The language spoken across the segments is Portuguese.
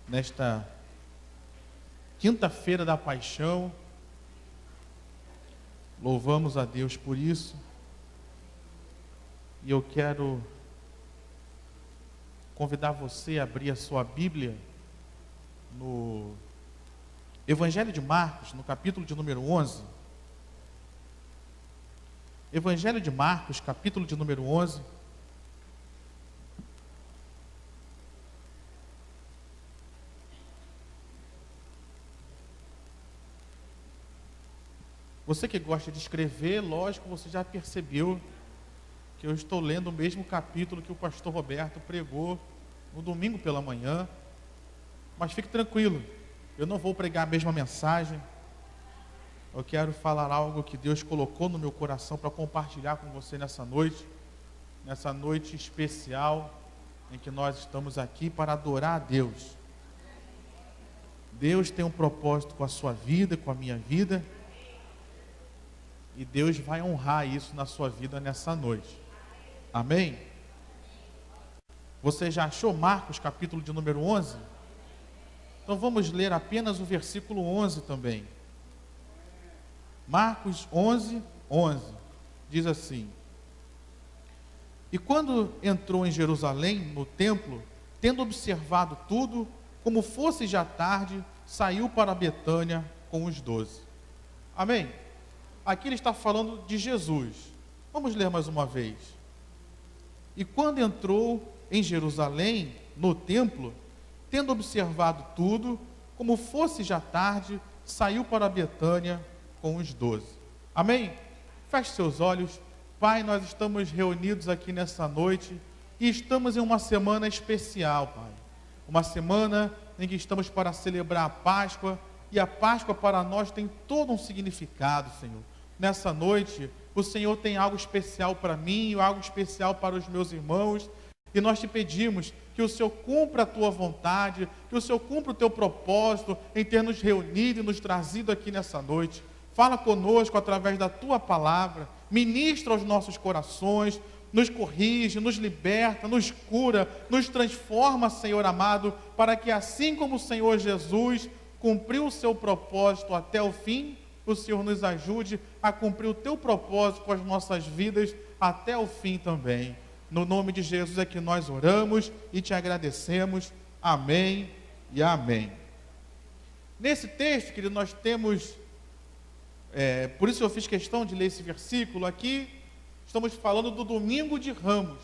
nesta quinta-feira da Paixão. Louvamos a Deus por isso. E eu quero convidar você a abrir a sua Bíblia no Evangelho de Marcos, no capítulo de número 11. Evangelho de Marcos, capítulo de número 11. Você que gosta de escrever, lógico, você já percebeu que eu estou lendo o mesmo capítulo que o pastor Roberto pregou no domingo pela manhã. Mas fique tranquilo, eu não vou pregar a mesma mensagem. Eu quero falar algo que Deus colocou no meu coração para compartilhar com você nessa noite especial em que nós estamos aqui para adorar a Deus. Deus tem um propósito com a sua vida, com a minha vida, e Deus vai honrar isso na sua vida nessa noite. Amém? Você já achou Marcos, capítulo de número 11? Então vamos ler apenas o versículo 11 também. Marcos 11, 11. Diz assim: E quando entrou em Jerusalém, no templo, tendo observado tudo, como fosse já tarde, saiu para Betânia com os 12. Amém? Aqui ele está falando de Jesus. Vamos ler mais uma vez. E quando entrou em Jerusalém, no templo, tendo observado tudo, como fosse já tarde, saiu para Betânia com os 12. Amém? Feche seus olhos. Pai, nós estamos reunidos aqui nessa noite e estamos em uma semana especial, Pai. Uma semana em que estamos para celebrar a Páscoa, e a Páscoa para nós tem todo um significado, Senhor. Nessa noite, o Senhor tem algo especial para mim e algo especial para os meus irmãos, e nós te pedimos que o Senhor cumpra a tua vontade, que o Senhor cumpra o teu propósito em ter nos reunido e nos trazido aqui nessa noite. Fala conosco através da tua palavra, ministra aos nossos corações, nos corrige, nos liberta, nos cura, nos transforma, Senhor amado, para que assim como o Senhor Jesus cumpriu o seu propósito até o fim, o Senhor nos ajude a cumprir o teu propósito com as nossas vidas até o fim também. No nome de Jesus é que nós oramos e te agradecemos. Amém e amém. Nesse texto, querido, nós temos, por isso eu fiz questão de ler esse versículo aqui. Estamos falando do domingo de Ramos.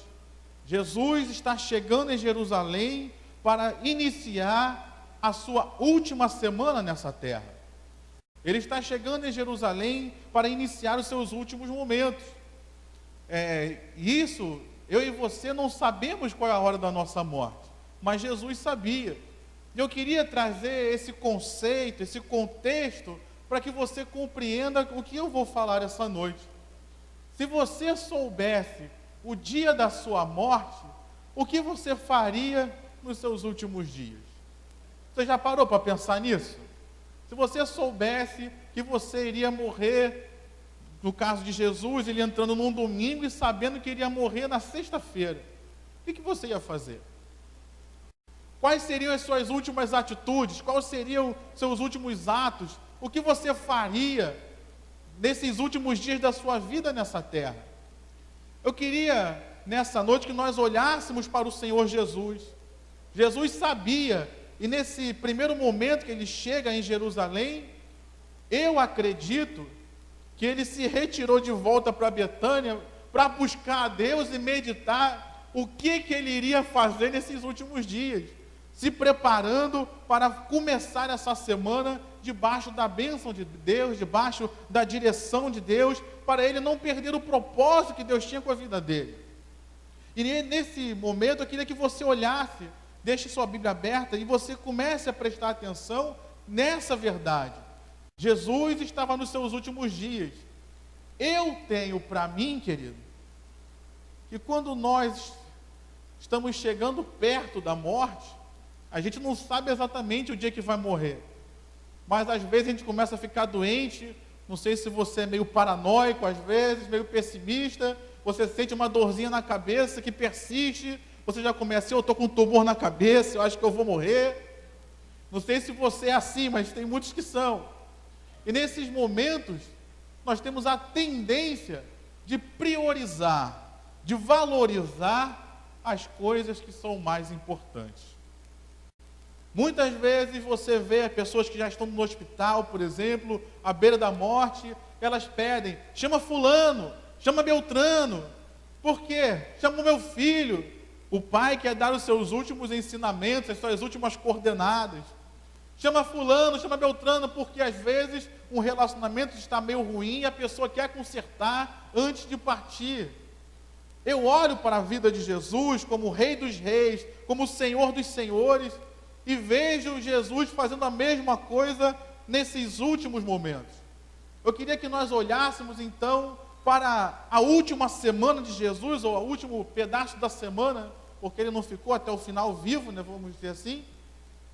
Jesus está chegando em Jerusalém para iniciar a sua última semana nessa terra. Ele está chegando em Jerusalém para iniciar os seus últimos momentos. Isso, eu e você não sabemos qual é a hora da nossa morte, mas Jesus sabia. Eu queria trazer esse conceito, esse contexto, para que você compreenda o que eu vou falar essa noite. Se você soubesse o dia da sua morte, o que você faria nos seus últimos dias? Você já parou para pensar nisso? Se você soubesse que você iria morrer, no caso de Jesus, ele entrando num domingo e sabendo que iria morrer na sexta-feira, o que você ia fazer? Quais seriam as suas últimas atitudes? Quais seriam seus últimos atos? O que você faria nesses últimos dias da sua vida nessa terra? Eu queria, nessa noite, que nós olhássemos para o Senhor Jesus. Jesus sabia. E nesse primeiro momento que ele chega em Jerusalém, eu acredito que ele se retirou de volta para Betânia para buscar a Deus e meditar o que ele iria fazer nesses últimos dias, se preparando para começar essa semana debaixo da bênção de Deus, debaixo da direção de Deus, para ele não perder o propósito que Deus tinha com a vida dele. E nesse momento eu queria que você olhasse, deixe sua Bíblia aberta e você comece a prestar atenção nessa verdade. Jesus estava nos seus últimos dias. Eu tenho para mim, querido, que quando nós estamos chegando perto da morte, a gente não sabe exatamente o dia que vai morrer. Mas às vezes a gente começa a ficar doente. Não sei se você é meio paranoico, às vezes, meio pessimista. Você sente uma dorzinha na cabeça que persiste. Você já começa, eu estou com um tumor na cabeça, eu acho que eu vou morrer. Não sei se você é assim, mas tem muitos que são. E nesses momentos, nós temos a tendência de priorizar, de valorizar as coisas que são mais importantes. Muitas vezes você vê pessoas que já estão no hospital, por exemplo, à beira da morte, elas pedem, chama fulano, chama Beltrano. Por quê? Chama o meu filho. O pai quer dar os seus últimos ensinamentos, as suas últimas coordenadas. Chama fulano, chama Beltrano, porque às vezes um relacionamento está meio ruim e a pessoa quer consertar antes de partir. Eu olho para a vida de Jesus como o Rei dos Reis, como o Senhor dos Senhores, e vejo Jesus fazendo a mesma coisa nesses últimos momentos. Eu queria que nós olhássemos então para a última semana de Jesus, ou o último pedaço da semana, porque ele não ficou até o final vivo, né, vamos dizer assim.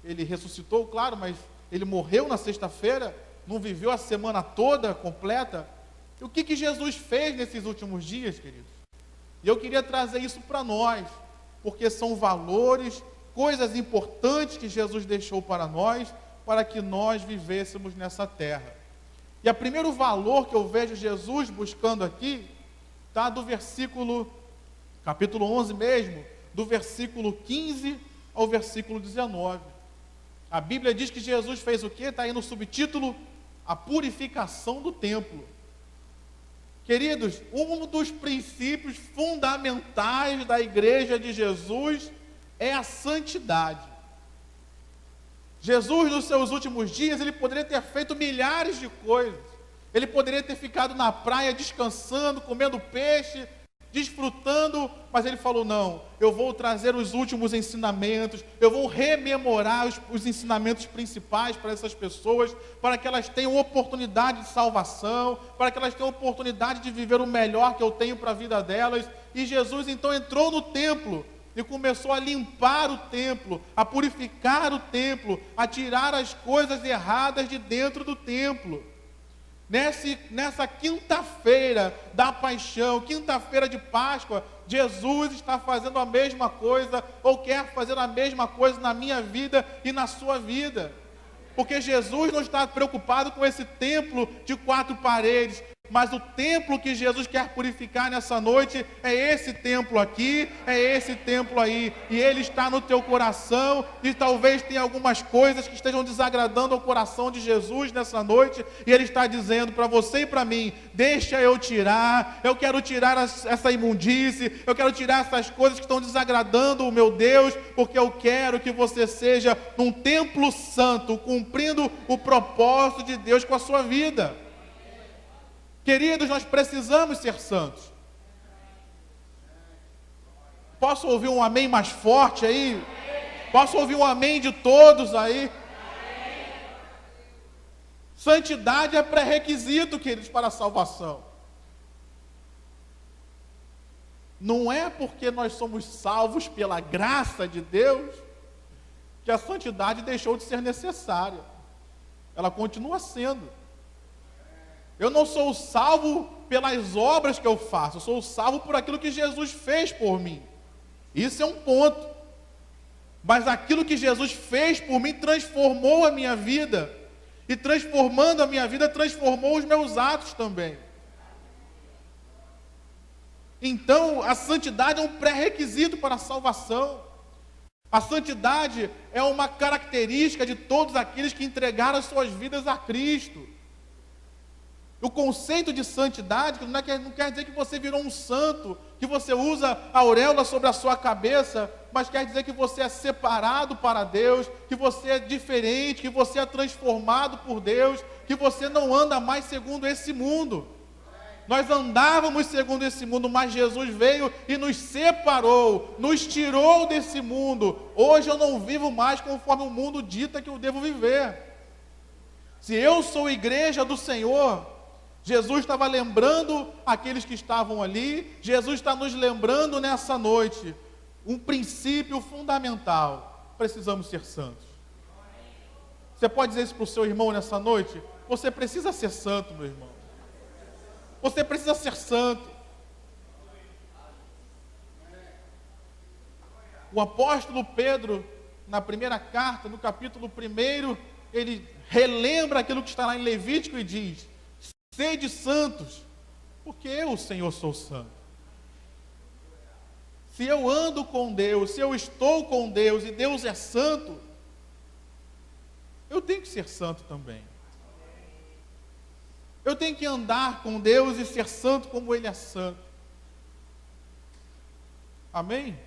Ele ressuscitou, claro, mas ele morreu na sexta-feira, não viveu a semana toda completa. E o que Jesus fez nesses últimos dias, queridos? E eu queria trazer isso para nós, porque são valores, coisas importantes que Jesus deixou para nós, para que nós vivêssemos nessa terra. E o primeiro valor que eu vejo Jesus buscando aqui, está do versículo, capítulo 11 mesmo, do versículo 15 ao versículo 19. A Bíblia diz que Jesus fez o quê? Está aí no subtítulo, a purificação do templo. Queridos, um dos princípios fundamentais da igreja de Jesus é a santidade. Jesus, nos seus últimos dias, ele poderia ter feito milhares de coisas. Ele poderia ter ficado na praia descansando, comendo peixe, desfrutando, mas ele falou, não, eu vou trazer os últimos ensinamentos, eu vou rememorar os ensinamentos principais para essas pessoas, para que elas tenham oportunidade de salvação, para que elas tenham oportunidade de viver o melhor que eu tenho para a vida delas. E Jesus então entrou no templo e começou a limpar o templo, a purificar o templo, a tirar as coisas erradas de dentro do templo. Nessa quinta-feira da paixão, quinta-feira de Páscoa, Jesus está fazendo a mesma coisa, ou quer fazer a mesma coisa na minha vida e na sua vida. Porque Jesus não está preocupado com esse templo de 4 paredes, mas o templo que Jesus quer purificar nessa noite é esse templo aqui, é esse templo aí. E ele está no teu coração, e talvez tenha algumas coisas que estejam desagradando ao coração de Jesus nessa noite, e ele está dizendo para você e para mim, deixa eu tirar, eu quero tirar essa imundície, eu quero tirar essas coisas que estão desagradando o meu Deus, porque eu quero que você seja um templo santo, cumprindo o propósito de Deus com a sua vida. Queridos, nós precisamos ser santos. Posso ouvir um amém mais forte aí? Posso ouvir um amém de todos aí? Santidade é pré-requisito, queridos, para a salvação. Não é porque nós somos salvos pela graça de Deus que a santidade deixou de ser necessária. Ela continua sendo. Eu não sou salvo pelas obras que eu faço, eu sou salvo por aquilo que Jesus fez por mim. Isso é um ponto. Mas aquilo que Jesus fez por mim transformou a minha vida. E transformando a minha vida, transformou os meus atos também. Então, a santidade é um pré-requisito para a salvação. A santidade é uma característica de todos aqueles que entregaram as suas vidas a Cristo. O conceito de santidade não quer dizer que você virou um santo, que você usa a auréola sobre a sua cabeça, mas quer dizer que você é separado para Deus, que você é diferente, que você é transformado por Deus, que você não anda mais segundo esse mundo. Nós andávamos segundo esse mundo, mas Jesus veio e nos separou, nos tirou desse mundo. Hoje eu não vivo mais conforme o mundo dita que eu devo viver. Se eu sou igreja do Senhor, Jesus estava lembrando aqueles que estavam ali, Jesus está nos lembrando nessa noite, um princípio fundamental: precisamos ser santos. Você pode dizer isso para o seu irmão nessa noite? Você precisa ser santo, meu irmão. Você precisa ser santo. O apóstolo Pedro, na primeira carta, no capítulo 1, ele relembra aquilo que está lá em Levítico e diz: sede santos, porque eu, o Senhor, sou santo. Se eu ando com Deus, se eu estou com Deus e Deus é santo, eu tenho que ser santo também. Eu tenho que andar com Deus e ser santo como Ele é santo. Amém?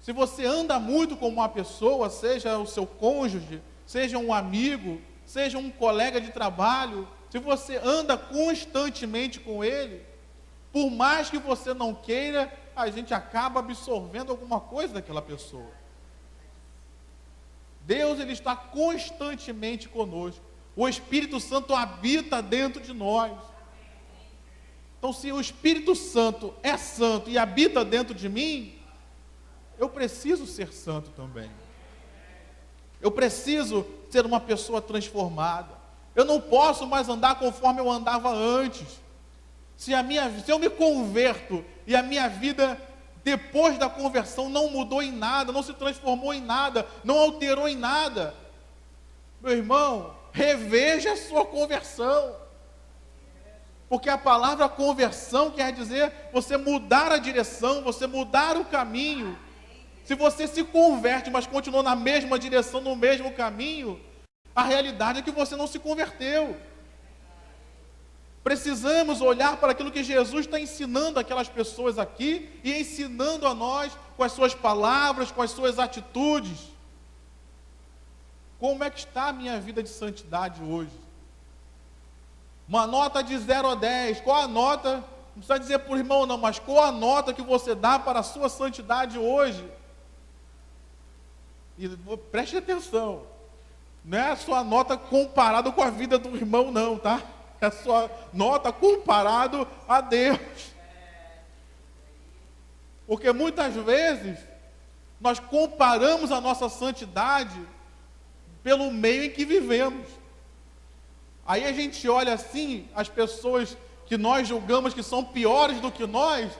Se você anda muito com uma pessoa, seja o seu cônjuge, seja um amigo, seja um colega de trabalho, se você anda constantemente com ele, por mais que você não queira, a gente acaba absorvendo alguma coisa daquela pessoa. Deus, Ele está constantemente conosco. O Espírito Santo habita dentro de nós. Então, se o Espírito Santo é santo e habita dentro de mim, eu preciso ser santo também. Eu preciso ser uma pessoa transformada. Eu não posso mais andar conforme eu andava antes. Se eu me converto e a minha vida, depois da conversão, não mudou em nada, não se transformou em nada, não alterou em nada, meu irmão, reveja a sua conversão. Porque a palavra conversão quer dizer você mudar a direção, você mudar o caminho. Se você se converte, mas continua na mesma direção, no mesmo caminho, a realidade é que você não se converteu. Precisamos olhar para aquilo que Jesus está ensinando aquelas pessoas aqui e ensinando a nós com as suas palavras, com as suas atitudes. Como é que está a minha vida de santidade hoje? Uma nota de 0 a 10, qual a nota? Não precisa dizer para o irmão não, mas qual a nota que você dá para a sua santidade hoje? E preste atenção, não é a sua nota comparado com a vida do irmão não, tá? É a sua nota comparado a Deus. Porque muitas vezes nós comparamos a nossa santidade pelo meio em que vivemos. Aí a gente olha assim, as pessoas que nós julgamos que são piores do que nós,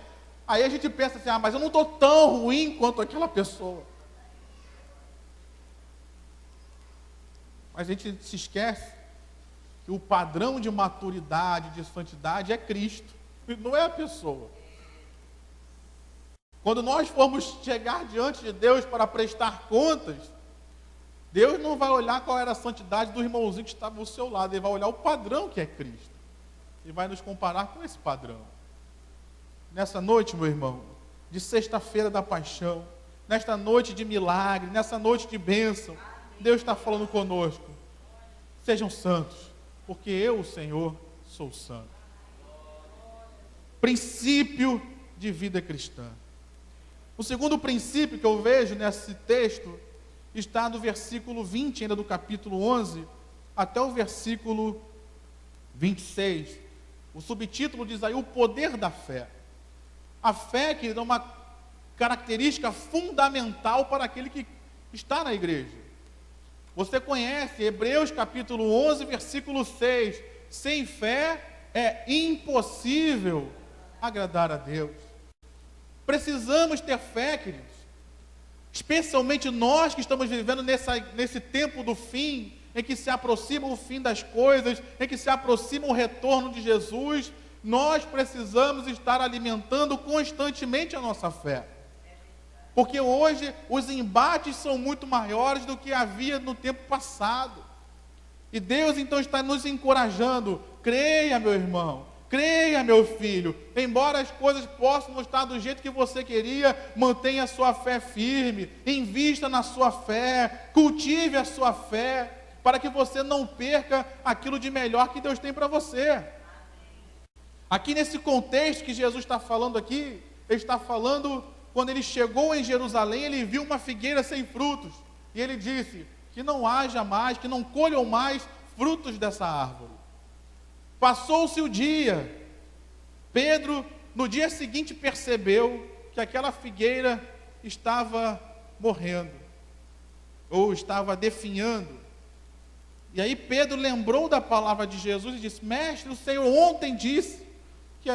aí a gente pensa assim, mas eu não estou tão ruim quanto aquela pessoa. Mas a gente se esquece que o padrão de maturidade, de santidade é Cristo, não é a pessoa. Quando nós formos chegar diante de Deus para prestar contas, Deus não vai olhar qual era a santidade do irmãozinho que estava ao seu lado, Ele vai olhar o padrão que é Cristo. E vai nos comparar com esse padrão. Nessa noite, meu irmão, de sexta-feira da paixão, nesta noite de milagre, nessa noite de bênção, Deus está falando conosco. Sejam santos, porque eu, o Senhor, sou santo. Princípio de vida cristã. O segundo princípio que eu vejo nesse texto está do versículo 20, ainda do capítulo 11, até o versículo 26. O subtítulo diz aí, o poder da fé. A fé que é uma característica fundamental para aquele que está na igreja. Você conhece Hebreus capítulo 11, versículo 6. Sem fé é impossível agradar a Deus. Precisamos ter fé, queridos. Especialmente nós que estamos vivendo nesse tempo do fim, em que se aproxima o fim das coisas, em que se aproxima o retorno de Jesus, nós precisamos estar alimentando constantemente a nossa fé. Porque hoje os embates são muito maiores do que havia no tempo passado. E Deus então está nos encorajando, creia, meu irmão, creia, meu filho, embora as coisas possam não estar do jeito que você queria, mantenha a sua fé firme, invista na sua fé, cultive a sua fé, para que você não perca aquilo de melhor que Deus tem para você. Aqui nesse contexto que Jesus está falando aqui, Ele está falando, quando Ele chegou em Jerusalém, Ele viu uma figueira sem frutos, e Ele disse, que não haja mais, que não colham mais frutos dessa árvore. Passou-se o dia, Pedro no dia seguinte percebeu que aquela figueira estava morrendo, ou estava definhando, e aí Pedro lembrou da palavra de Jesus e disse, mestre, o Senhor ontem disse que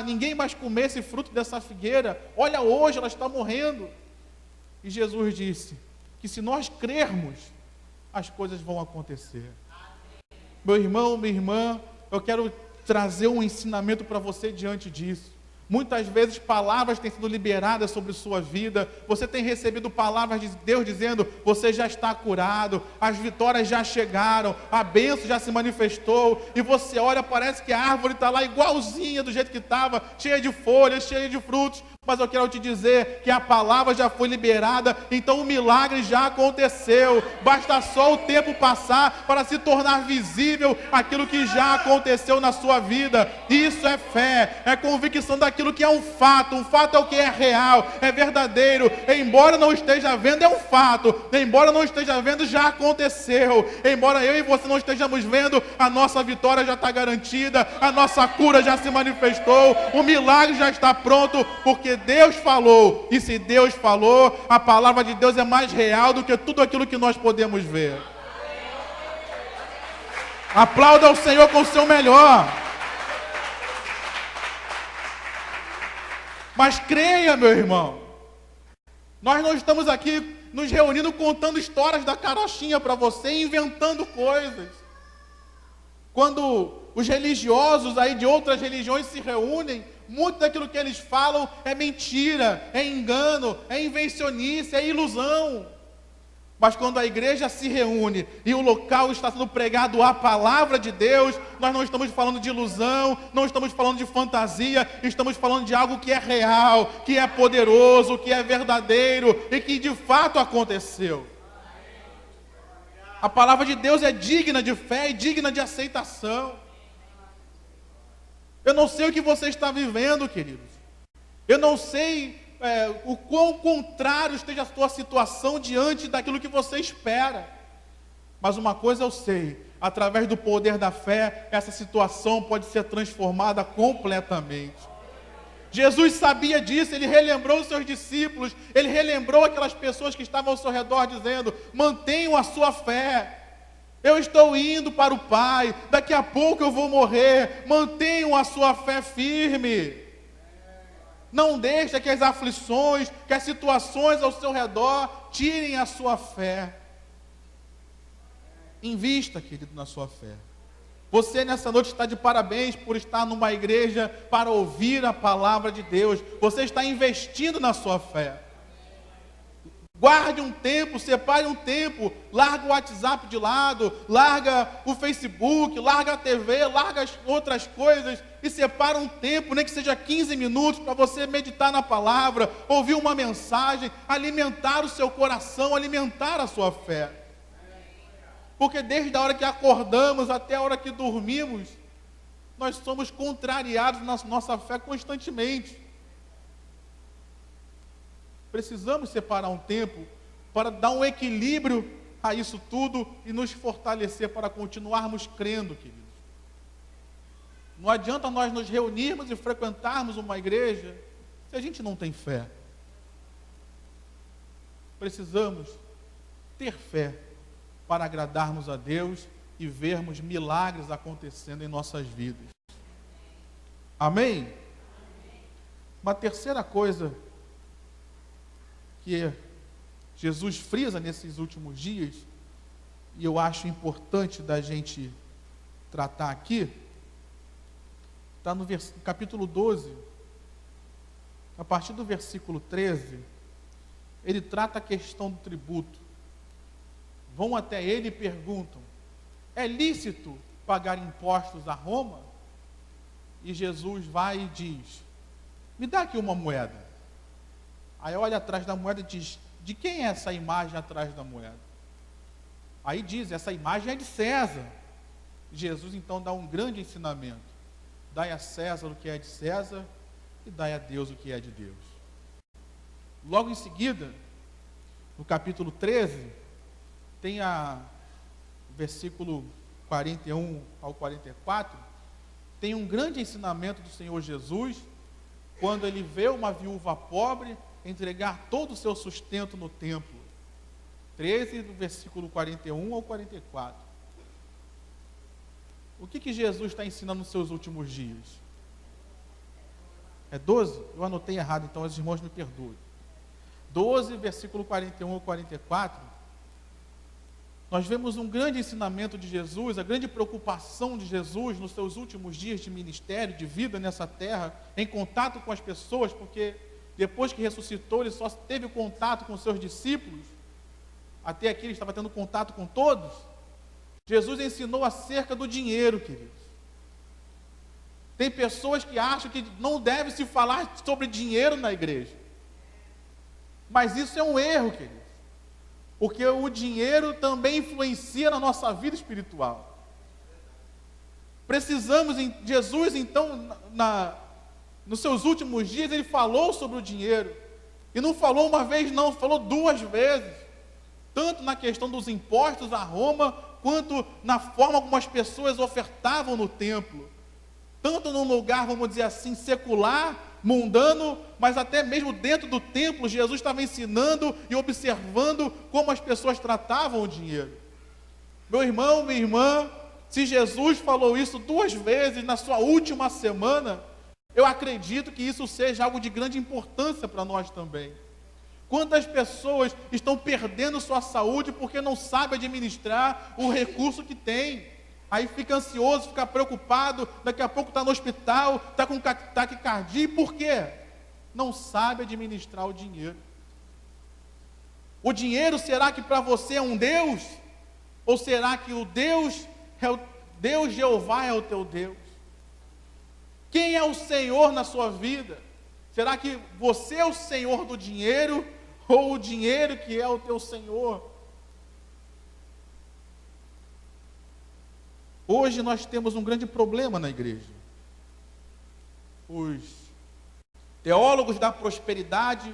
ninguém mais comesse fruto dessa figueira, olha hoje ela está morrendo. E Jesus disse que se nós crermos, as coisas vão acontecer. Meu irmão, minha irmã, eu quero trazer um ensinamento para você diante disso. Muitas vezes palavras têm sido liberadas sobre sua vida. Você tem recebido palavras de Deus dizendo: você já está curado, as vitórias já chegaram, a bênção já se manifestou. E você olha, parece que a árvore está lá igualzinha do jeito que estava, cheia de folhas, cheia de frutos. Mas eu quero te dizer que a palavra já foi liberada, então o milagre já aconteceu. Basta só o tempo passar para se tornar visível aquilo que já aconteceu na sua vida. Isso é fé, é convicção daquilo que é um fato. Um fato é o que é real, é verdadeiro. Embora não esteja vendo, é um fato. Embora não esteja vendo, já aconteceu. Embora eu e você não estejamos vendo, a nossa vitória já está garantida, a nossa cura já se manifestou, o milagre já está pronto, porque Deus falou. E se Deus falou, a palavra de Deus é mais real do que tudo aquilo que nós podemos ver. Aplauda o Senhor com o seu melhor. Mas creia, meu irmão, nós não estamos aqui nos reunindo contando histórias da carochinha para você, inventando coisas. Quando os religiosos aí de outras religiões se reúnem, muito daquilo que eles falam é mentira, é engano, é invencionice, é ilusão. Mas quando a igreja se reúne e o local está sendo pregado a palavra de Deus, nós não estamos falando de ilusão, não estamos falando de fantasia, estamos falando de algo que é real, que é poderoso, que é verdadeiro e que de fato aconteceu. A palavra de Deus é digna de fé e digna de aceitação. Eu não sei o que você está vivendo, queridos. Eu não sei o quão contrário esteja a sua situação diante daquilo que você espera. Mas uma coisa eu sei, através do poder da fé, essa situação pode ser transformada completamente. Jesus sabia disso, ele relembrou os seus discípulos, ele relembrou aquelas pessoas que estavam ao seu redor, dizendo: mantenham a sua fé. Eu estou indo para o Pai, daqui a pouco eu vou morrer, mantenham a sua fé firme. Não deixe que as aflições, que as situações ao seu redor tirem a sua fé. Invista, querido, na sua fé. Você nessa noite está de parabéns por estar numa igreja para ouvir a palavra de Deus. Você está investindo na sua fé. Guarde um tempo, separe um tempo, larga o WhatsApp de lado, larga o Facebook, larga a TV, larga as outras coisas e separa um tempo, nem que seja 15 minutos, para você meditar na palavra, ouvir uma mensagem, alimentar o seu coração, alimentar a sua fé. Porque desde a hora que acordamos até a hora que dormimos, nós somos contrariados na nossa fé constantemente. Precisamos separar um tempo para dar um equilíbrio a isso tudo e nos fortalecer para continuarmos crendo, queridos. Não adianta nós nos reunirmos e frequentarmos uma igreja se a gente não tem fé. Precisamos ter fé para agradarmos a Deus e vermos milagres acontecendo em nossas vidas. Amém? Uma terceira coisa que Jesus frisa nesses últimos dias, e eu acho importante da gente tratar aqui, está no capítulo 12, a partir do versículo 13, ele trata a questão do tributo. Vão até ele e perguntam: é lícito pagar impostos a Roma? E Jesus vai e diz: me dá aqui uma moeda. Aí olha atrás da moeda e diz: de quem é essa imagem atrás da moeda? Aí diz: essa imagem é de César. Jesus então dá um grande ensinamento: dai a César o que é de César e dai a Deus o que é de Deus. Logo em seguida, no capítulo 13, tem o versículo 41 ao 44, tem um grande ensinamento do Senhor Jesus, quando ele vê uma viúva pobre entregar todo o seu sustento no templo. 13, do versículo 41 ao 44. O que Jesus está ensinando nos seus últimos dias? É 12? Eu anotei errado, então os irmãos me perdoem. 12, versículo 41 ao 44, nós vemos um grande ensinamento de Jesus, a grande preocupação de Jesus nos seus últimos dias de ministério, de vida nessa terra, em contato com as pessoas, porque depois que ressuscitou, ele só teve contato com seus discípulos, até aqui ele estava tendo contato com todos. Jesus ensinou acerca do dinheiro, queridos. Tem pessoas que acham que não deve se falar sobre dinheiro na igreja. Mas isso é um erro, queridos. Porque o dinheiro também influencia na nossa vida espiritual. Precisamos, Jesus então, nos seus últimos dias, ele falou sobre o dinheiro. E não falou uma vez não, falou 2 vezes. Tanto na questão dos impostos a Roma, quanto na forma como as pessoas ofertavam no templo. Tanto num lugar, vamos dizer assim, secular, mundano, mas até mesmo dentro do templo, Jesus estava ensinando e observando como as pessoas tratavam o dinheiro. Meu irmão, minha irmã, se Jesus falou isso 2 vezes na sua última semana, eu acredito que isso seja algo de grande importância para nós também. Quantas pessoas estão perdendo sua saúde porque não sabem administrar o recurso que tem? Aí fica ansioso, fica preocupado, daqui a pouco está no hospital, está com taquicardia. Por quê? Não sabe administrar o dinheiro. O dinheiro, será que para você é um Deus? Ou será que o Deus Jeová é o teu Deus? Quem é o Senhor na sua vida? Será que você é o Senhor do dinheiro? Ou o dinheiro que é o teu Senhor? Hoje nós temos um grande problema na igreja. Os teólogos da prosperidade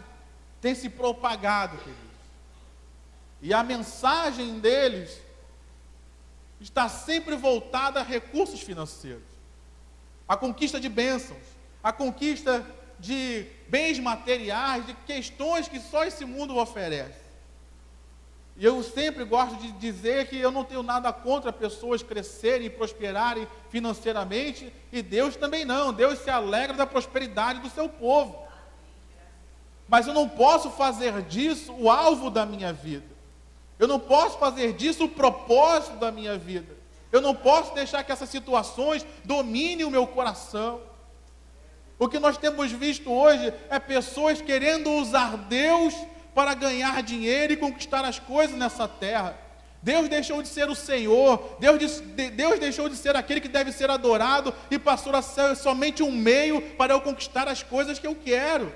têm se propagado, queridos. E a mensagem deles está sempre voltada a recursos financeiros, a conquista de bênçãos, a conquista de bens materiais, de questões que só esse mundo oferece. E eu sempre gosto de dizer que eu não tenho nada contra pessoas crescerem e prosperarem financeiramente, e Deus também não. Deus se alegra da prosperidade do seu povo. Mas eu não posso fazer disso o alvo da minha vida. Eu não posso fazer disso o propósito da minha vida. Eu não posso deixar que essas situações dominem o meu coração. O que nós temos visto hoje é pessoas querendo usar Deus para ganhar dinheiro e conquistar as coisas nessa terra. Deus deixou de ser o Senhor, Deus deixou de ser aquele que deve ser adorado e passou a ser somente um meio para eu conquistar as coisas que eu quero.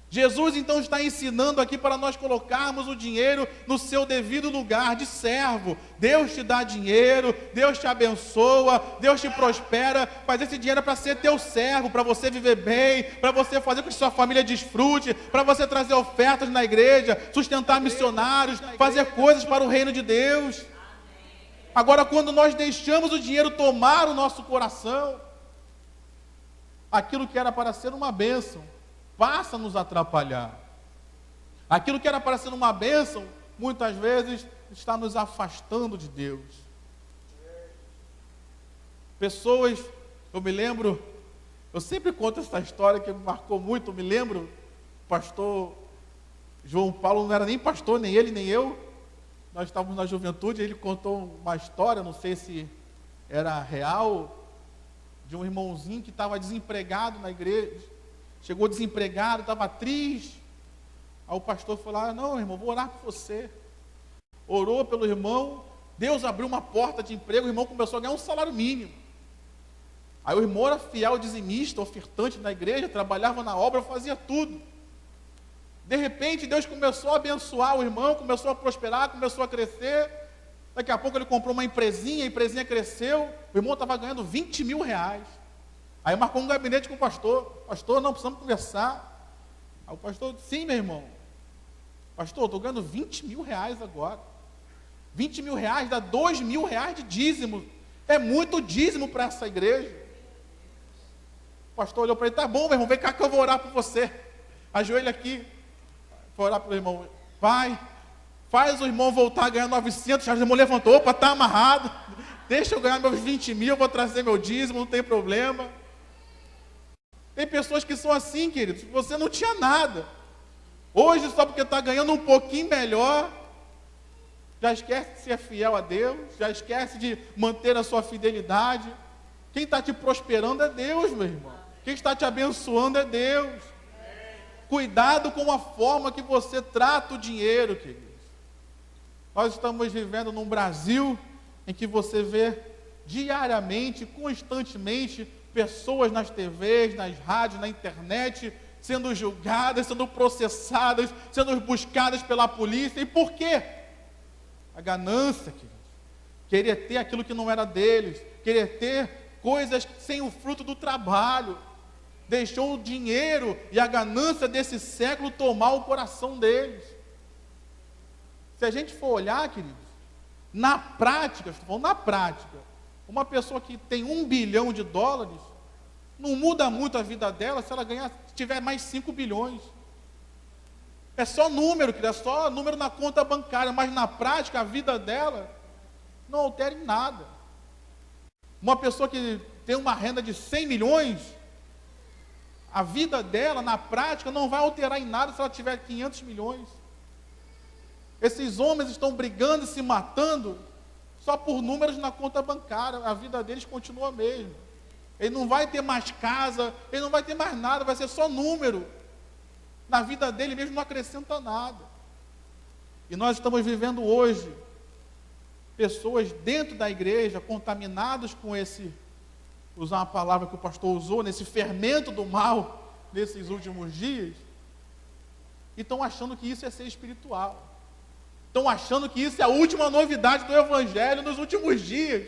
Jesus então está ensinando aqui para nós colocarmos o dinheiro no seu devido lugar de servo. Deus te dá dinheiro, Deus te abençoa, Deus te prospera, mas esse dinheiro é para ser teu servo, para você viver bem, para você fazer com que sua família desfrute, para você trazer ofertas na igreja, sustentar missionários, fazer coisas para o reino de Deus. Agora, quando nós deixamos o dinheiro tomar o nosso coração, aquilo que era para ser uma bênção passa a nos atrapalhar. Aquilo que era para ser uma bênção, muitas vezes está nos afastando de Deus. Pessoas, eu me lembro, eu sempre conto essa história que me marcou muito. Eu me lembro, o pastor João Paulo não era nem pastor, nem ele, nem eu. Nós estávamos na juventude, ele contou uma história, não sei se era real, de um irmãozinho que estava desempregado na igreja. Chegou desempregado, estava triste. Aí o pastor falou: ah, não, irmão, vou orar por você. Orou pelo irmão, Deus abriu uma porta de emprego, o irmão começou a ganhar um salário mínimo. Aí o irmão era fiel, dizimista, ofertante na igreja, trabalhava na obra, fazia tudo. De repente, Deus começou a abençoar o irmão, começou a prosperar, começou a crescer. Daqui a pouco ele comprou uma empresinha, a empresinha cresceu, o irmão estava ganhando 20 mil reais. Aí marcou um gabinete com o pastor. Pastor, não, precisamos conversar. Aí o pastor disse: sim, meu irmão. Pastor, eu estou ganhando 20 mil reais agora. 20 mil reais dá 2 mil reais de dízimo. É muito dízimo para essa igreja. O pastor olhou para ele: tá bom, meu irmão, vem cá que eu vou orar por você. Ajoelha aqui. Foi orar para o irmão. Pai, faz o irmão voltar a ganhar 900. O irmão levantou: opa, está amarrado. Deixa eu ganhar meus 20 mil, eu vou trazer meu dízimo, não tem problema. Tem pessoas que são assim, queridos. Você não tinha nada. Hoje, só porque está ganhando um pouquinho melhor, já esquece de ser fiel a Deus, já esquece de manter a sua fidelidade. Quem está te prosperando é Deus, meu irmão. Quem está te abençoando é Deus. Cuidado com a forma que você trata o dinheiro, queridos. Nós estamos vivendo num Brasil em que você vê diariamente, constantemente, pessoas nas TVs, nas rádios, na internet, sendo julgadas, sendo processadas, sendo buscadas pela polícia. E por quê? A ganância, queridos. Querer ter aquilo que não era deles, querer ter coisas sem o fruto do trabalho. Deixou o dinheiro e a ganância desse século tomar o coração deles. Se a gente for olhar, queridos, na prática, estou falando na prática, uma pessoa que tem $1 bilhão, não muda muito a vida dela se ela ganhar, se tiver mais 5 bilhões. É só número, querido, é só número na conta bancária, mas na prática a vida dela não altera em nada. Uma pessoa que tem uma renda de 100 milhões, a vida dela, na prática, não vai alterar em nada se ela tiver 500 milhões. Esses homens estão brigando e se matando só por números na conta bancária. A vida deles continua a mesma. Ele não vai ter mais casa, ele não vai ter mais nada, vai ser só número. Na vida dele mesmo não acrescenta nada. E nós estamos vivendo hoje pessoas dentro da igreja contaminadas com esse, usar uma palavra que o pastor usou, nesse fermento do mal, nesses últimos dias, e estão achando que isso é ser espiritual. Estão achando que isso é a última novidade do Evangelho nos últimos dias.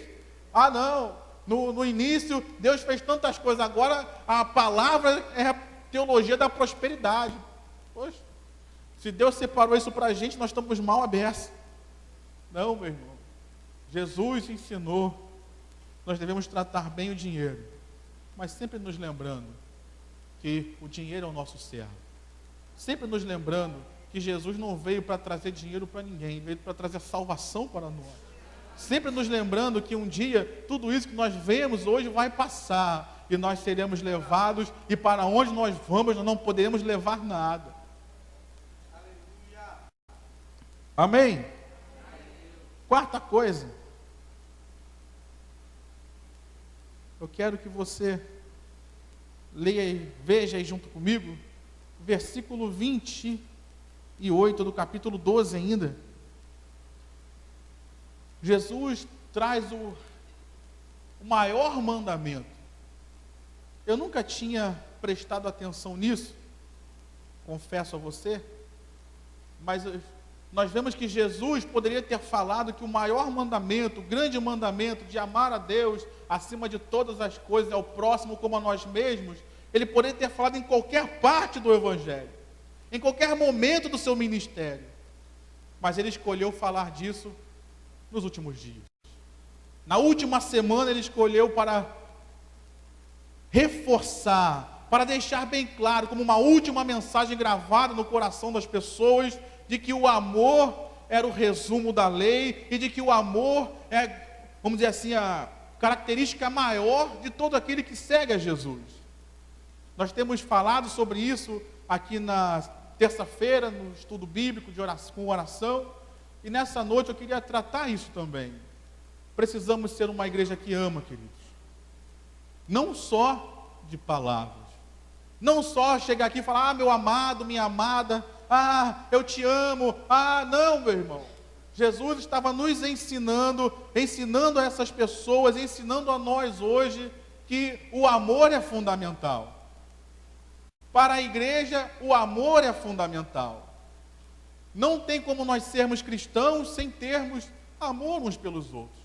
Ah, não, no início Deus fez tantas coisas, agora a palavra é a teologia da prosperidade. Poxa, se Deus separou isso para a gente, nós estamos mal abertos. Não, meu irmão, Jesus ensinou, nós devemos tratar bem o dinheiro, mas sempre nos lembrando que o dinheiro é o nosso servo. Sempre nos lembrando que Jesus não veio para trazer dinheiro para ninguém, veio para trazer salvação para nós. Sempre nos lembrando que um dia, tudo isso que nós vemos hoje vai passar, e nós seremos levados, e para onde nós vamos, nós não poderemos levar nada. Amém? Quarta coisa, eu quero que você leia e veja aí junto comigo, versículo 28 do capítulo 12 ainda. Jesus traz o maior mandamento. Eu nunca tinha prestado atenção nisso, confesso a você, mas nós vemos que Jesus poderia ter falado que o maior mandamento, o grande mandamento de amar a Deus acima de todas as coisas, ao próximo como a nós mesmos, ele poderia ter falado em qualquer parte do Evangelho, em qualquer momento do seu ministério, mas ele escolheu falar disso nos últimos dias. Na última semana ele escolheu para reforçar, para deixar bem claro, como uma última mensagem gravada no coração das pessoas, de que o amor era o resumo da lei, e de que o amor é, vamos dizer assim, a característica maior de todo aquele que segue a Jesus. Nós temos falado sobre isso aqui na terça-feira, no estudo bíblico de oração, com oração, e nessa noite eu queria tratar isso também. Precisamos ser uma igreja que ama, queridos. Não só de palavras. Não só chegar aqui e falar, meu amado, minha amada, eu te amo, não, meu irmão. Jesus estava nos ensinando a essas pessoas, ensinando a nós hoje, que o amor é fundamental. Para a igreja, o amor é fundamental. Não tem como nós sermos cristãos sem termos amor uns pelos outros.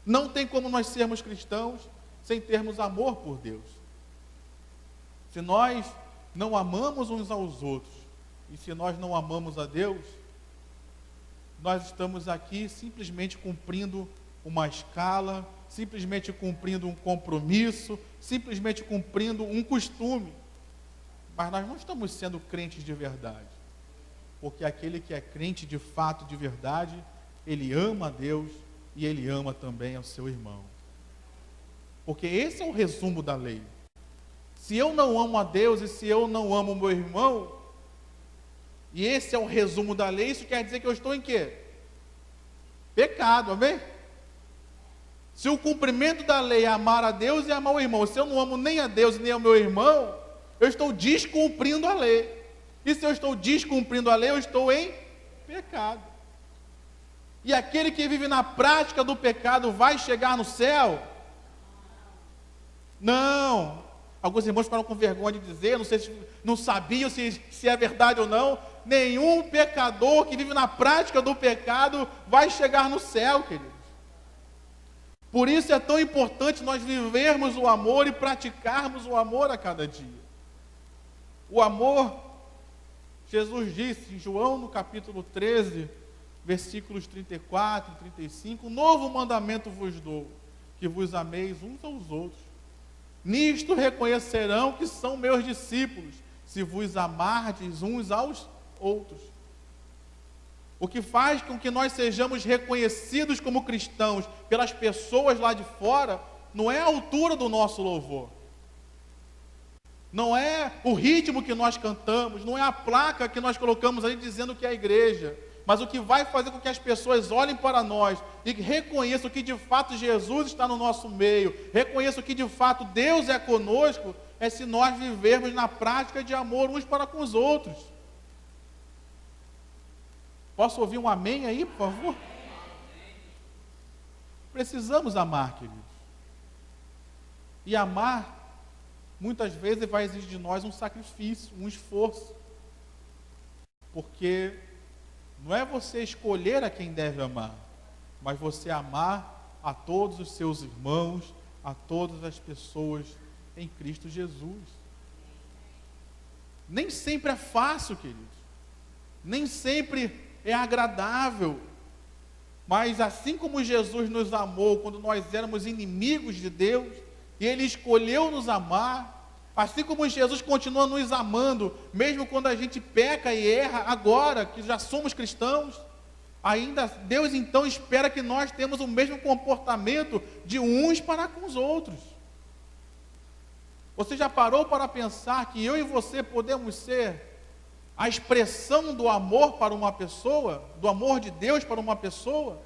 Não tem como nós sermos cristãos sem termos amor por Deus. Se nós não amamos uns aos outros, e se nós não amamos a Deus, nós estamos aqui simplesmente cumprindo uma escala, simplesmente cumprindo um compromisso, simplesmente cumprindo um costume. Mas nós não estamos sendo crentes de verdade. Porque aquele que é crente de fato, de verdade, ele ama a Deus e ele ama também ao seu irmão. Porque esse é o resumo da lei. Se eu não amo a Deus e se eu não amo o meu irmão, E esse é o resumo da lei. Isso quer dizer que eu estou em quê? Pecado, amém? Se o cumprimento da lei é amar a Deus e amar o irmão, se eu não amo nem a Deus nem ao meu irmão, eu estou descumprindo a lei. E se eu estou descumprindo a lei, eu estou em pecado. E aquele que vive na prática do pecado vai chegar no céu? Não. Alguns irmãos ficaram com vergonha de dizer, não sei se não sabiam se é verdade ou não. Nenhum pecador que vive na prática do pecado vai chegar no céu, queridos. Por isso é tão importante nós vivermos o amor e praticarmos o amor a cada dia. O amor, Jesus disse em João no capítulo 13, versículos 34 e 35, novo mandamento vos dou, que vos ameis uns aos outros. Nisto reconhecerão que são meus discípulos, se vos amardes uns aos outros. O que faz com que nós sejamos reconhecidos como cristãos pelas pessoas lá de fora, não é a altura do nosso louvor, não é o ritmo que nós cantamos, não é a placa que nós colocamos ali dizendo que é a igreja, mas o que vai fazer com que as pessoas olhem para nós e reconheçam que de fato Jesus está no nosso meio, reconheçam que de fato Deus é conosco, é se nós vivermos na prática de amor uns para com os outros. Posso ouvir um amém aí, por favor? Precisamos amar, queridos. E amar, muitas vezes, vai exigir de nós um sacrifício, um esforço. Porque não é você escolher a quem deve amar, mas você amar a todos os seus irmãos, a todas as pessoas em Cristo Jesus. Nem sempre é fácil, queridos. Nem sempre é agradável. Mas assim como Jesus nos amou quando nós éramos inimigos de Deus, e Ele escolheu nos amar, assim como Jesus continua nos amando, mesmo quando a gente peca e erra, agora que já somos cristãos, ainda Deus então espera que nós tenhamos o mesmo comportamento de uns para com os outros. Você já parou para pensar que eu e você podemos ser a expressão do amor para uma pessoa, do amor de Deus para uma pessoa?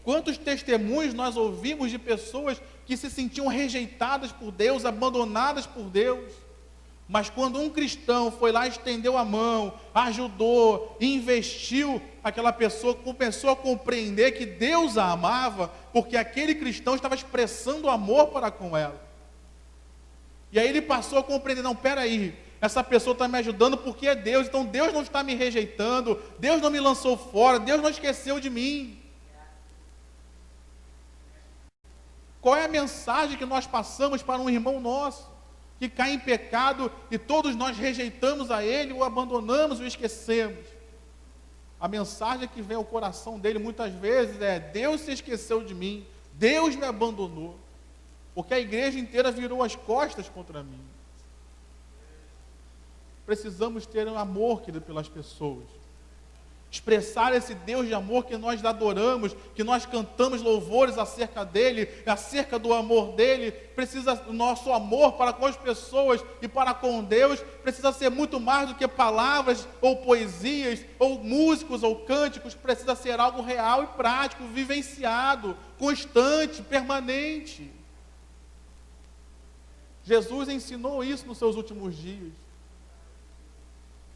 Quantos testemunhos nós ouvimos de pessoas que se sentiam rejeitadas por Deus, abandonadas por Deus, mas quando um cristão foi lá, estendeu a mão, ajudou, investiu, aquela pessoa começou a compreender que Deus a amava, porque aquele cristão estava expressando amor para com ela. E aí ele passou a compreender, não, peraí, essa pessoa está me ajudando porque é Deus, então Deus não está me rejeitando, Deus não me lançou fora, Deus não esqueceu de mim. Qual é a mensagem que nós passamos para um irmão nosso, que cai em pecado e todos nós rejeitamos a ele, o abandonamos, o esquecemos? A mensagem que vem ao coração dele muitas vezes é: Deus se esqueceu de mim, Deus me abandonou, porque a igreja inteira virou as costas contra mim. Precisamos ter um amor, querido, pelas pessoas. Expressar esse Deus de amor que nós adoramos, que nós cantamos louvores acerca dele, acerca do amor dele. O nosso amor para com as pessoas e para com Deus precisa ser muito mais do que palavras ou poesias, ou músicos ou cânticos. Precisa ser algo real e prático, vivenciado, constante, permanente. Jesus ensinou isso nos seus últimos dias.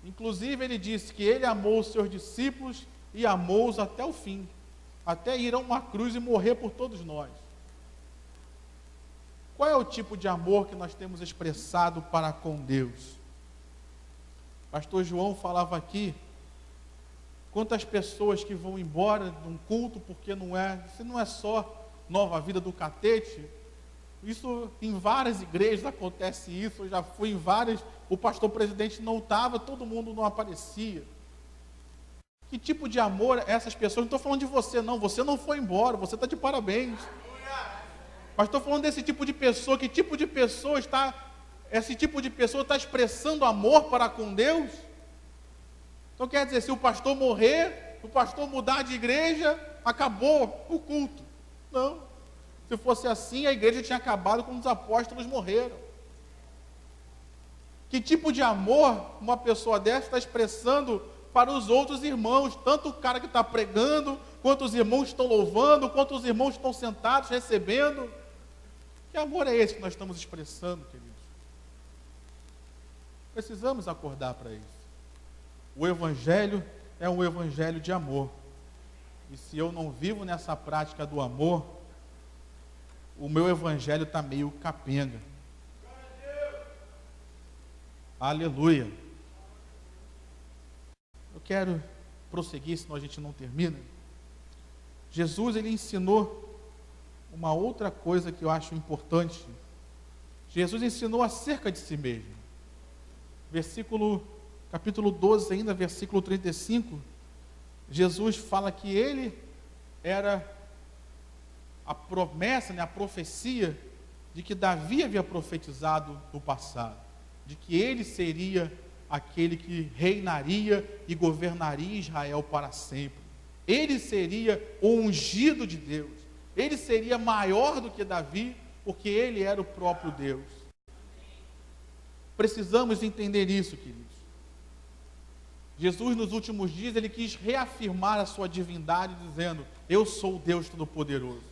Inclusive ele disse que ele amou os seus discípulos e amou-os até o fim, até ir a uma cruz e morrer por todos nós. Qual é o tipo de amor que nós temos expressado para com Deus? Pastor João falava aqui, quantas pessoas que vão embora de um culto porque se não é só Nova Vida do Catete. Isso em várias igrejas acontece isso, eu já fui em várias, o pastor presidente não estava, todo mundo não aparecia. Que tipo de amor essas pessoas, não estou falando de você não, você não foi embora, você está de parabéns. Mas estou falando desse tipo de pessoa, que tipo de pessoa esse tipo de pessoa está expressando amor para com Deus? Então quer dizer, se o pastor morrer, o pastor mudar de igreja, acabou o culto. Não. Se fosse assim, a igreja tinha acabado quando os apóstolos morreram. Que tipo de amor uma pessoa dessa está expressando para os outros irmãos, tanto o cara que está pregando, quanto os irmãos estão louvando, quanto os irmãos estão sentados recebendo? Que amor é esse que nós estamos expressando, queridos? Precisamos acordar para isso. O Evangelho é um Evangelho de amor. E se eu não vivo nessa prática do amor, o meu Evangelho está meio capenga. Aleluia. Eu quero prosseguir, senão a gente não termina. Jesus, ele ensinou uma outra coisa que eu acho importante. Jesus ensinou acerca de si mesmo. Capítulo 12 ainda, versículo 35, Jesus fala que ele era a promessa, a profecia de que Davi havia profetizado no passado, de que ele seria aquele que reinaria e governaria Israel para sempre. Ele seria o ungido de Deus. Ele seria maior do que Davi, porque ele era o próprio Deus. Precisamos entender isso, queridos. Jesus, nos últimos dias, ele quis reafirmar a sua divindade, dizendo: eu sou o Deus Todo-Poderoso.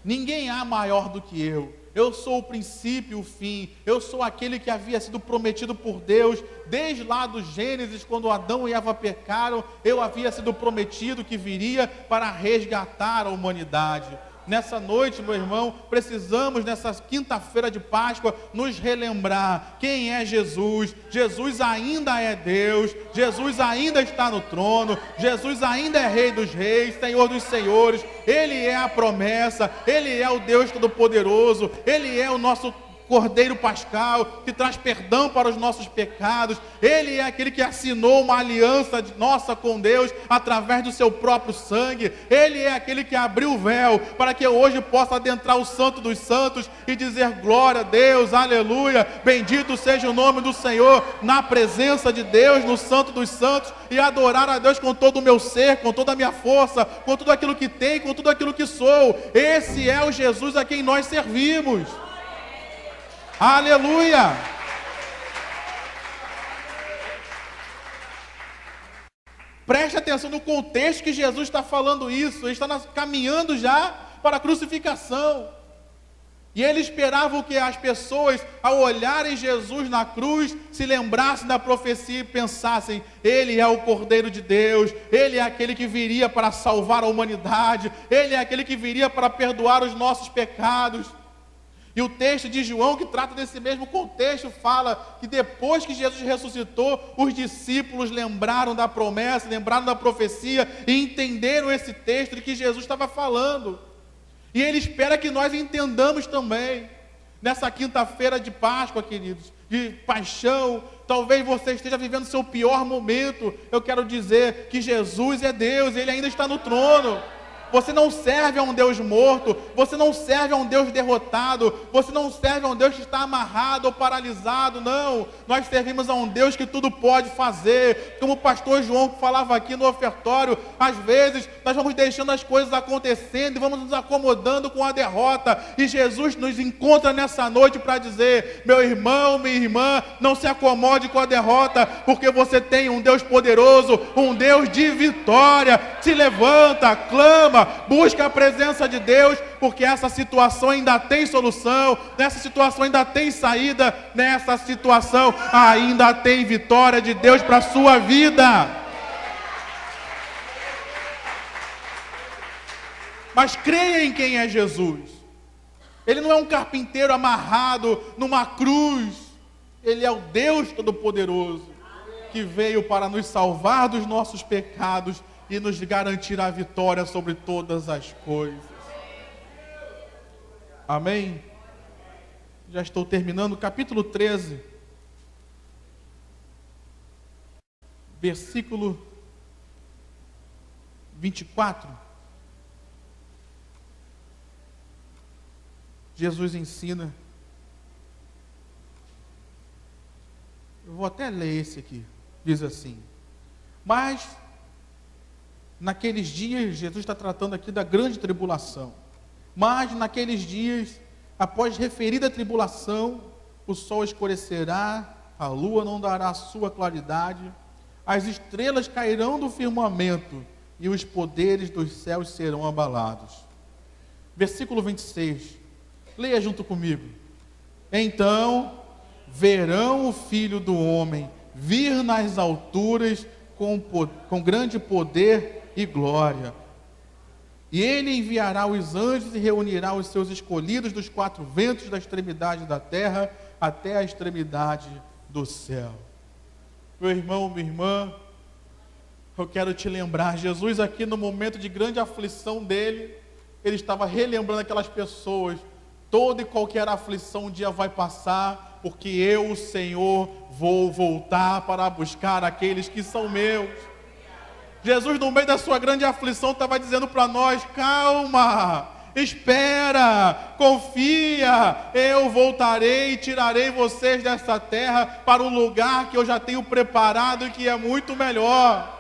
Ninguém há maior do que eu. Eu sou o princípio e o fim. Eu sou aquele que havia sido prometido por Deus desde lá do Gênesis, quando Adão e Eva pecaram. Eu havia sido prometido que viria para resgatar a humanidade. Nessa noite, meu irmão, precisamos, nessa quinta-feira de Páscoa, nos relembrar quem é Jesus. Jesus ainda é Deus, Jesus ainda está no trono, Jesus ainda é Rei dos Reis, Senhor dos Senhores. Ele é a promessa, Ele é o Deus Todo-Poderoso, Ele é o nosso Cordeiro Pascal, que traz perdão para os nossos pecados. Ele é aquele que assinou uma aliança nossa com Deus através do seu próprio sangue. Ele é aquele que abriu o véu para que eu hoje possa adentrar o Santo dos Santos e dizer glória a Deus, aleluia, bendito seja o nome do Senhor, na presença de Deus, no Santo dos Santos, e adorar a Deus com todo o meu ser, com toda a minha força, com tudo aquilo que tenho, com tudo aquilo que sou. Esse é o Jesus a quem nós servimos. Aleluia! Preste atenção no contexto que Jesus está falando isso. Ele está caminhando já para a crucificação. E ele esperava que as pessoas, ao olharem Jesus na cruz, se lembrassem da profecia e pensassem: Ele é o Cordeiro de Deus, Ele é aquele que viria para salvar a humanidade, Ele é aquele que viria para perdoar os nossos pecados. E o texto de João, que trata desse mesmo contexto, fala que depois que Jesus ressuscitou, os discípulos lembraram da promessa, lembraram da profecia e entenderam esse texto de que Jesus estava falando. E ele espera que nós entendamos também, nessa quinta-feira de Páscoa, queridos, de paixão. Talvez você esteja vivendo o seu pior momento. Eu quero dizer que Jesus é Deus, Ele ainda está no trono. Você não serve a um Deus morto, você não serve a um Deus derrotado, você não serve a um Deus que está amarrado ou paralisado, não. Nós servimos a um Deus que tudo pode fazer. Como o pastor João falava aqui no ofertório, às vezes nós vamos deixando as coisas acontecendo e vamos nos acomodando com a derrota, e Jesus nos encontra nessa noite para dizer: meu irmão, minha irmã, não se acomode com a derrota, porque você tem um Deus poderoso, um Deus de vitória. Se levanta, clama, busca a presença de Deus, porque essa situação ainda tem solução, nessa situação ainda tem saída, nessa situação ainda tem vitória de Deus para a sua vida. Mas creia em quem é Jesus. Ele não é um carpinteiro amarrado numa cruz. Ele é o Deus Todo-Poderoso, que veio para nos salvar dos nossos pecados e nos garantir a vitória sobre todas as coisas. Amém? Já estou terminando. Capítulo 13, versículo 24. Jesus ensina. Eu vou até ler esse aqui. Diz assim: mas naqueles dias, Jesus está tratando aqui da grande tribulação. Mas naqueles dias, após referida tribulação, o sol escurecerá a lua não dará sua claridade, as estrelas cairão do firmamento e os poderes dos céus serão abalados. Versículo 26, leia junto comigo. Então verão o Filho do Homem vir nas alturas com grande poder e glória. E ele enviará os anjos e reunirá os seus escolhidos dos quatro ventos da extremidade da terra até a extremidade do céu. Meu irmão, minha irmã, eu quero te lembrar, Jesus aqui no momento de grande aflição dele, ele estava relembrando aquelas pessoas, toda e qualquer aflição um dia vai passar, porque eu, o Senhor, vou voltar para buscar aqueles que são meus. Jesus, no meio da sua grande aflição, estava dizendo para nós: calma, espera, confia, eu voltarei e tirarei vocês dessa terra para um lugar que eu já tenho preparado e que é muito melhor.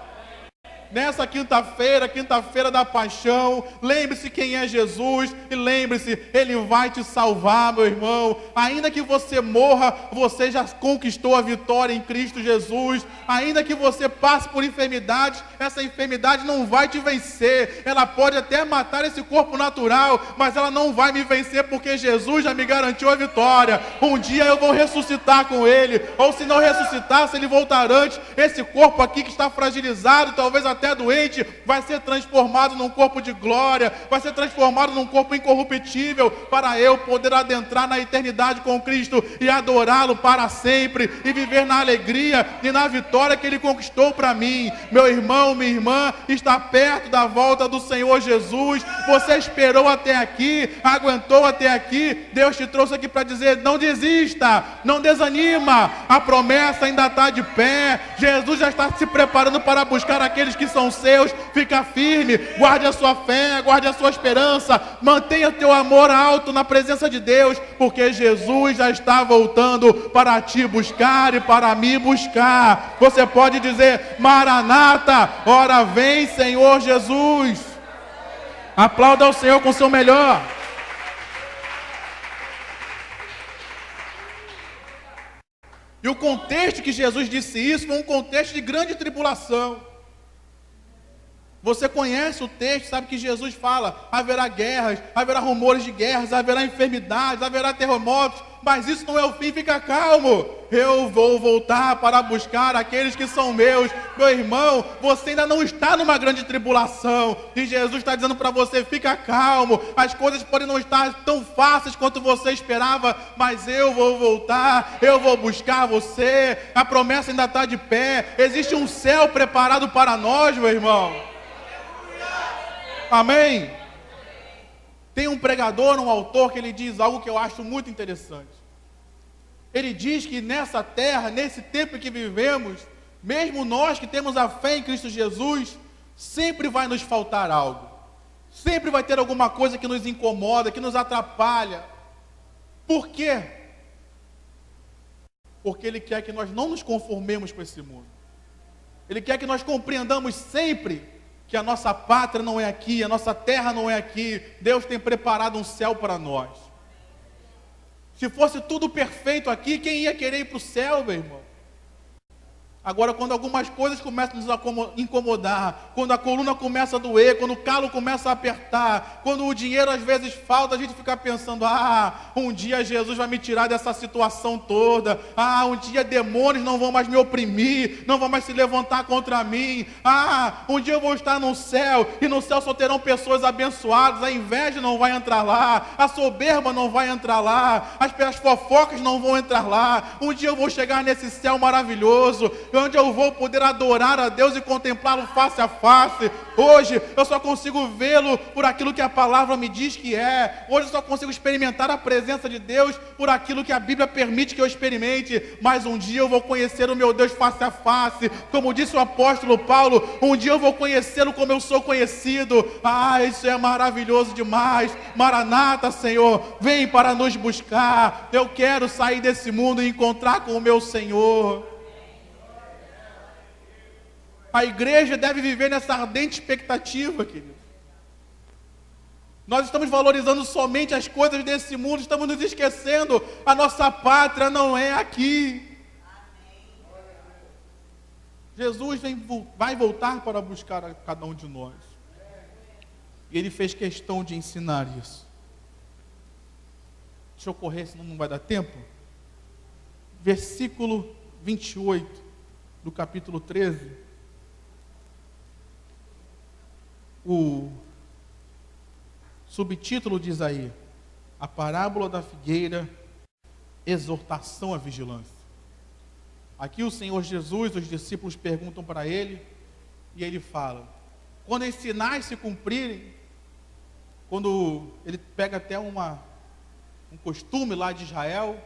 Nessa quinta-feira da paixão, lembre-se quem é Jesus e lembre-se, Ele vai te salvar, meu irmão. Ainda que você morra, você já conquistou a vitória em Cristo Jesus. Ainda que você passe por enfermidades, essa enfermidade não vai te vencer. Ela pode até matar esse corpo natural, mas ela não vai me vencer, porque Jesus já me garantiu a vitória. Um dia eu vou ressuscitar com Ele, ou se não ressuscitar, se Ele voltar antes, esse corpo aqui que está fragilizado, talvez até doente, vai ser transformado num corpo de glória, vai ser transformado num corpo incorruptível, para eu poder adentrar na eternidade com Cristo e adorá-lo para sempre, e viver na alegria e na vitória que Ele conquistou para mim. Meu irmão, minha irmã, está perto da volta do Senhor Jesus. Você esperou até aqui, aguentou até aqui, Deus te trouxe aqui para dizer: não desista, não desanima, a promessa ainda está de pé, Jesus já está se preparando para buscar aqueles que são seus. Fica firme, guarde a sua fé, guarde a sua esperança, mantenha teu amor alto na presença de Deus, porque Jesus já está voltando para te buscar e para me buscar. Você pode dizer: Maranata, ora vem, Senhor Jesus. Aplauda ao Senhor com o seu melhor. E o contexto que Jesus disse isso foi um contexto de grande tribulação. Você conhece o texto, sabe que Jesus fala: haverá guerras, haverá rumores de guerras, haverá enfermidades, haverá terremotos, mas isso não é o fim. Fica calmo, eu vou voltar para buscar aqueles que são meus. Meu irmão, você ainda não está numa grande tribulação, e Jesus está dizendo para você: fica calmo, as coisas podem não estar tão fáceis quanto você esperava, mas eu vou voltar, eu vou buscar você, a promessa ainda está de pé, existe um céu preparado para nós, meu irmão. Amém? Tem um pregador, um autor, que ele diz algo que eu acho muito interessante. Ele diz que nessa terra, nesse tempo que vivemos, mesmo nós que temos a fé em Cristo Jesus, sempre vai nos faltar algo. Sempre vai ter alguma coisa que nos incomoda, que nos atrapalha. Por quê? Porque Ele quer que nós não nos conformemos com esse mundo. Ele quer que nós compreendamos sempre que a nossa pátria não é aqui, a nossa terra não é aqui. Deus tem preparado um céu para nós. Se fosse tudo perfeito aqui, quem ia querer ir para o céu, meu irmão? Agora, quando algumas coisas começam a nos incomodar, quando a coluna começa a doer, quando o calo começa a apertar, quando o dinheiro às vezes falta, a gente fica pensando: um dia Jesus vai me tirar dessa situação toda, um dia demônios não vão mais me oprimir, não vão mais se levantar contra mim, um dia eu vou estar no céu, e no céu só terão pessoas abençoadas, a inveja não vai entrar lá, a soberba não vai entrar lá, as fofocas não vão entrar lá. Um dia eu vou chegar nesse céu maravilhoso, onde eu vou poder adorar a Deus e contemplá-lo face a face. Hoje eu só consigo vê-lo por aquilo que a palavra me diz que é. Hoje eu só consigo experimentar a presença de Deus por aquilo que a Bíblia permite que eu experimente. Mas um dia eu vou conhecer o meu Deus face a face, como disse o apóstolo Paulo: um dia eu vou conhecê-lo como eu sou conhecido. Isso é maravilhoso demais. Maranata, Senhor, vem para nos buscar. Eu quero sair desse mundo e encontrar com o meu Senhor. A igreja deve viver nessa ardente expectativa, querido. Nós estamos valorizando somente as coisas desse mundo, estamos nos esquecendo: a nossa pátria não é aqui. Jesus vai voltar para buscar a cada um de nós. E ele fez questão de ensinar isso. Deixa eu correr, senão não vai dar tempo. Versículo 28 do capítulo 13. O subtítulo diz aí: a parábola da figueira, exortação à vigilância. Aqui o Senhor Jesus, os discípulos perguntam para ele, e ele fala: quando os sinais se cumprirem, quando ele pega até um costume lá de Israel,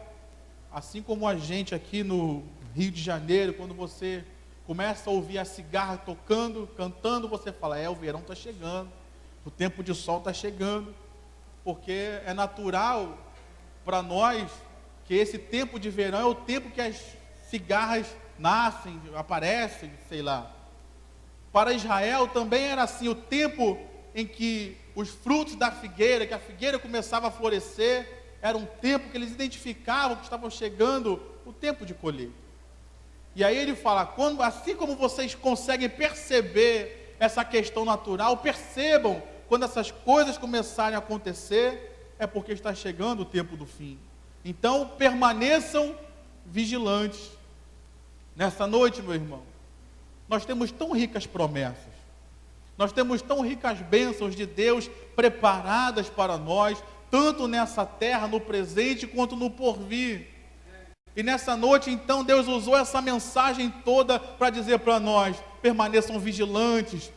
assim como a gente aqui no Rio de Janeiro, quando você começa a ouvir a cigarra tocando, cantando, você fala: o verão está chegando, o tempo de sol está chegando, porque é natural para nós que esse tempo de verão é o tempo que as cigarras nascem, aparecem, sei lá. Para Israel também era assim, o tempo em que os frutos da figueira, que a figueira começava a florescer, era um tempo que eles identificavam que estavam chegando o tempo de colheita. E aí ele fala: assim como vocês conseguem perceber essa questão natural, percebam quando essas coisas começarem a acontecer, é porque está chegando o tempo do fim. Então permaneçam vigilantes. Nessa noite, meu irmão, nós temos tão ricas promessas, nós temos tão ricas bênçãos de Deus preparadas para nós, tanto nessa terra, no presente, quanto no porvir. E nessa noite, então, Deus usou essa mensagem toda para dizer para nós: permaneçam vigilantes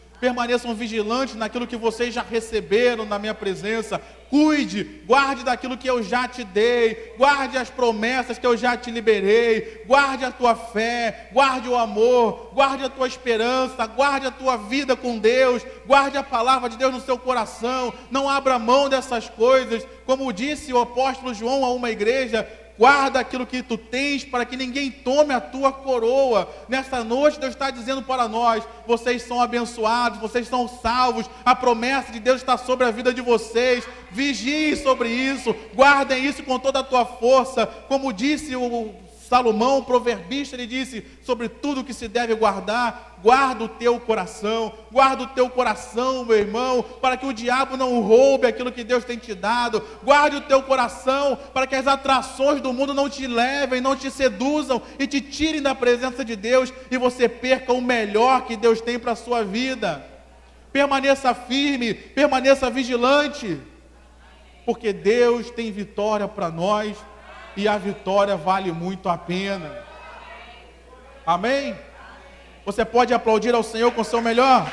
naquilo que vocês já receberam na minha presença. Cuide, guarde daquilo que eu já te dei, guarde as promessas que eu já te liberei, guarde a tua fé, guarde o amor, guarde a tua esperança, guarde a tua vida com Deus, guarde a palavra de Deus no seu coração, não abra mão dessas coisas. Como disse o apóstolo João a uma igreja: guarda aquilo que tu tens, para que ninguém tome a tua coroa. Nesta noite Deus está dizendo para nós: vocês são abençoados, vocês são salvos, a promessa de Deus está sobre a vida de vocês. Vigiem sobre isso, guardem isso com toda a tua força. Como disse o Salomão, o proverbista, ele disse: sobre tudo que se deve guardar, guarda o teu coração, meu irmão, para que o diabo não roube aquilo que Deus tem te dado. Guarde o teu coração, para que as atrações do mundo não te levem, não te seduzam e te tirem da presença de Deus, e você perca o melhor que Deus tem para a sua vida. Permaneça firme, permaneça vigilante, porque Deus tem vitória para nós, e a vitória vale muito a pena. Amém? Você pode aplaudir ao Senhor com o seu melhor?